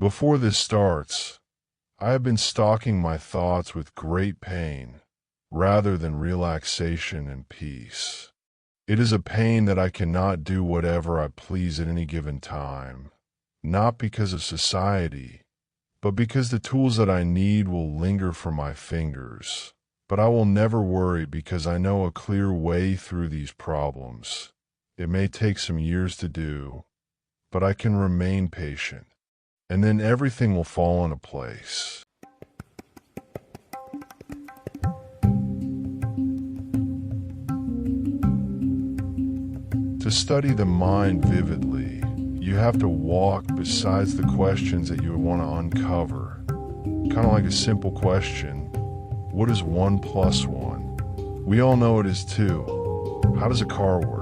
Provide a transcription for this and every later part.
Before this starts, I have been stalking my thoughts with great pain, rather than relaxation and peace. It is a pain that I cannot do whatever I please at any given time, not because of society, but because the tools that I need will linger for my fingers. But I will never worry because I know a clear way through these problems. It may take some years to do, but I can remain patient, and then everything will fall into place. To study the mind vividly, you have to walk besides the questions that you want to uncover. Kind of like a simple question, what is 1 plus 1? We all know it is 2. How does a car work?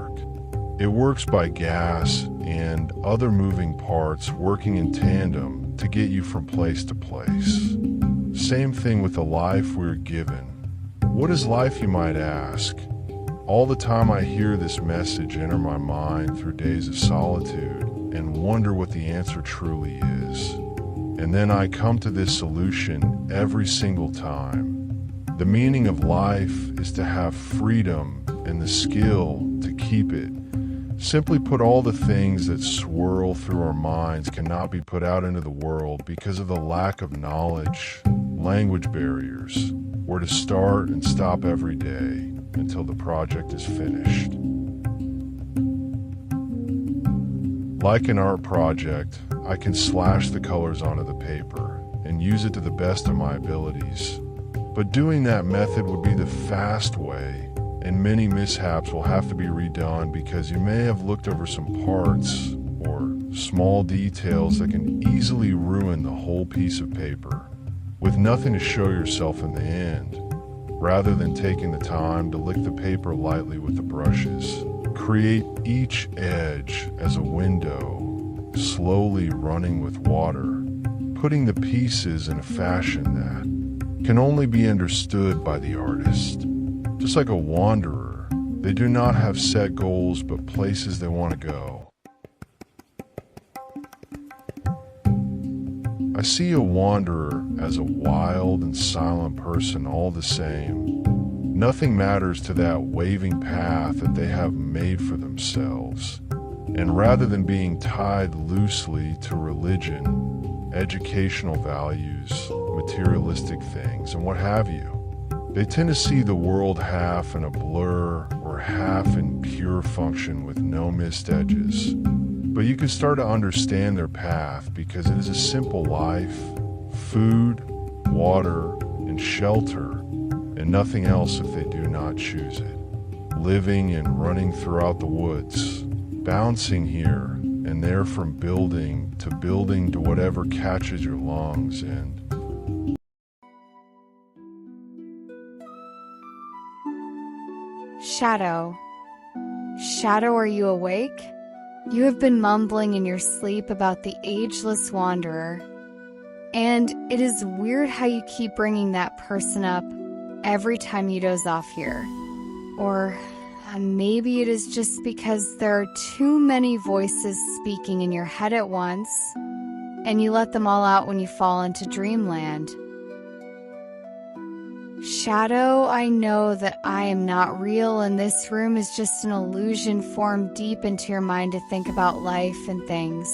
It works by gas and other moving parts working in tandem to get you from place to place. Same thing with the life we're given. What is life, you might ask? All the time I hear this message enter my mind through days of solitude and wonder what the answer truly is. And then I come to this solution every single time. The meaning of life is to have freedom and the skill to keep it. Simply put, all the things that swirl through our minds cannot be put out into the world because of the lack of knowledge, language barriers, where to start and stop every day until the project is finished. Like an art project, I can slash the colors onto the paper and use it to the best of my abilities. But doing that method would be the fast way, and many mishaps will have to be redone because you may have looked over some parts or small details that can easily ruin the whole piece of paper, with nothing to show yourself in the end. Rather than taking the time to lick the paper lightly with the brushes, create each edge as a window, slowly running with water, putting the pieces in a fashion that can only be understood by the artist. Just like a wanderer, they do not have set goals but places they want to go. I see a wanderer as a wild and silent person all the same. Nothing matters to that waving path that they have made for themselves. And rather than being tied loosely to religion, educational values, materialistic things, and what have you, they tend to see the world half in a blur or half in pure function with no missed edges. But you can start to understand their path because it is a simple life, food, water, and shelter, and nothing else if they do not choose it. Living and running throughout the woods, bouncing here and there from building to whatever catches your lungs and Shadow. Shadow, are you awake? You have been mumbling in your sleep about the ageless wanderer. And it is weird how you keep bringing that person up every time you doze off here. Or maybe it is just because there are too many voices speaking in your head at once, and you let them all out when you fall into dreamland. Shadow, I know that I am not real, and this room is just an illusion formed deep into your mind to think about life and things.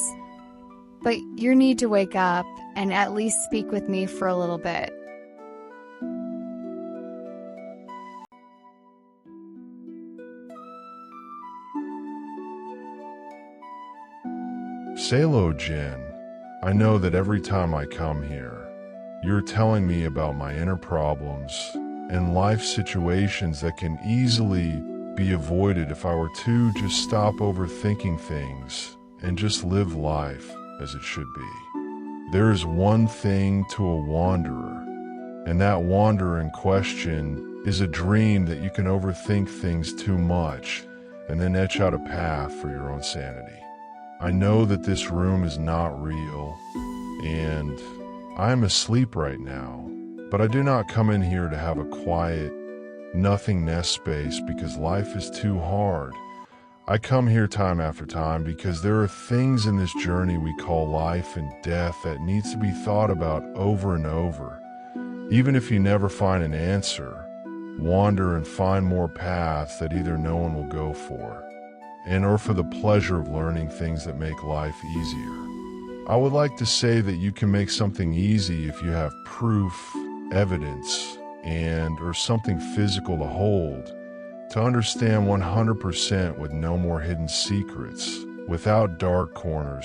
But you need to wake up and at least speak with me for a little bit. Salo Jin, I know that every time I come here, you're telling me about my inner problems and life situations that can easily be avoided if I were to just stop overthinking things and just live life as it should be. There is one thing to a wanderer, and that wanderer in question is a dream that you can overthink things too much and then etch out a path for your own sanity. I know that this room is not real, and I am asleep right now, but I do not come in here to have a quiet, nothing nest space because life is too hard. I come here time after time because there are things in this journey we call life and death that needs to be thought about over and over. Even if you never find an answer, wander and find more paths that either no one will go for, and or for the pleasure of learning things that make life easier. I would like to say that you can make something easy if you have proof, evidence, and or something physical to hold, to understand 100% with no more hidden secrets, without dark corners,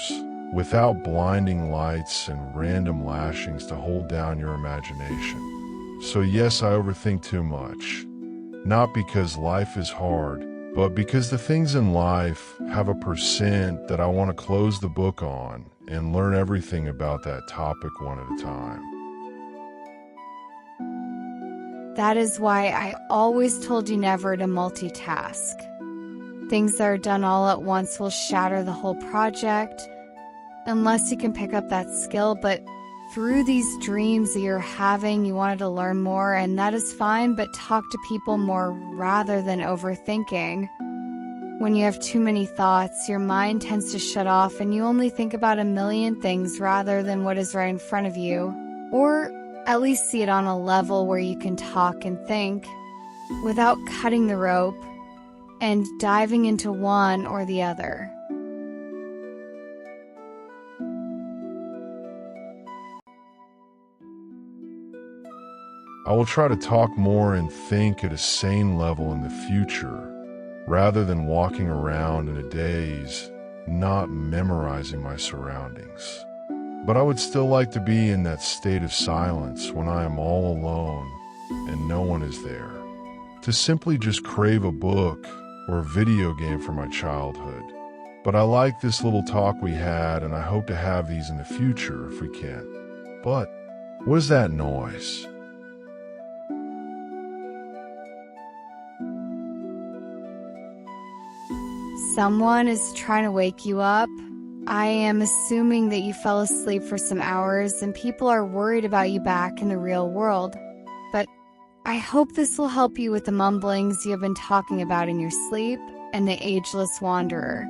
without blinding lights and random lashings to hold down your imagination. So yes, I overthink too much, not because life is hard, but because the things in life have a percent that I want to close the book on and learn everything about that topic one at a time. That is why I always told you never to multitask. Things that are done all at once will shatter the whole project, unless you can pick up that skill. But through these dreams that you're having, you wanted to learn more, and that is fine, but talk to people more rather than overthinking. When you have too many thoughts, your mind tends to shut off and you only think about a million things rather than what is right in front of you. Or at least see it on a level where you can talk and think without cutting the rope and diving into one or the other. I will try to talk more and think at a sane level in the future, rather than walking around in a daze, not memorizing my surroundings. But I would still like to be in that state of silence when I am all alone and no one is there, to simply just crave a book or a video game from my childhood. But I like this little talk we had, and I hope to have these in the future if we can. But what is that noise? Someone is trying to wake you up. I am assuming that you fell asleep for some hours and people are worried about you back in the real world. But I hope this will help you with the mumblings you have been talking about in your sleep and the ageless wanderer.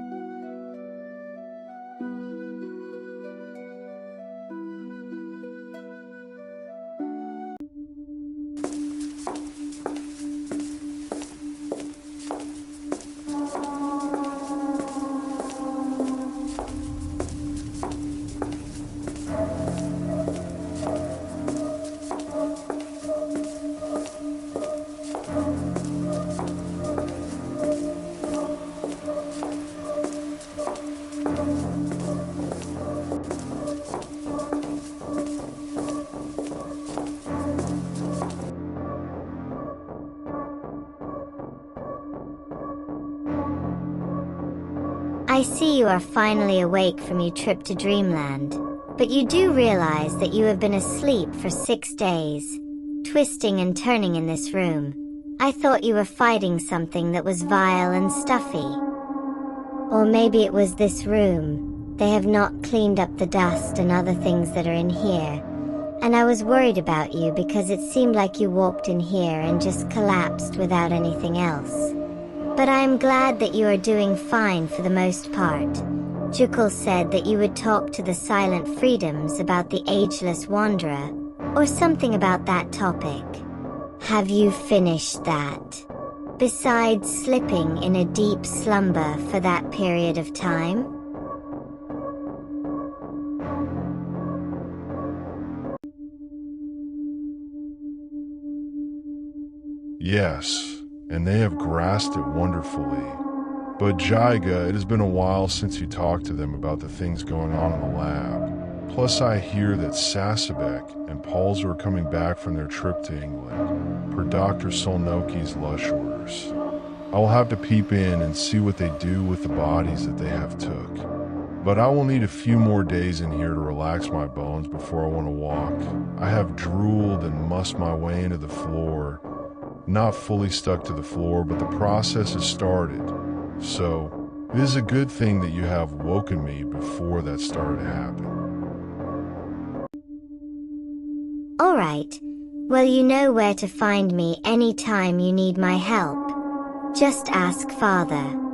I see you are finally awake from your trip to Dreamland, but you do realize that you have been asleep for 6 days, twisting and turning in this room. I thought you were fighting something that was vile and stuffy. Or maybe it was this room. They have not cleaned up the dust and other things that are in here, and I was worried about you because it seemed like you walked in here and just collapsed without anything else. But I am glad that you are doing fine for the most part. Jukal said that you would talk to the Silent Freedoms about the Ageless Wanderer, or something about that topic. Have you finished that? Besides slipping in a deep slumber for that period of time? Yes, and they have grasped it wonderfully. But Jaiga, it has been a while since you talked to them about the things going on in the lab. Plus I hear that Sasabek and Pauls are coming back from their trip to England, per Dr. Solnoki's lush orders. I will have to peep in and see what they do with the bodies that they have took. But I will need a few more days in here to relax my bones before I want to walk. I have drooled and mussed my way into the floor. Not fully stuck to the floor, but the process has started. So, it is a good thing that you have woken me before that started to happen. Alright, well you know where to find me anytime you need my help. Just ask Father.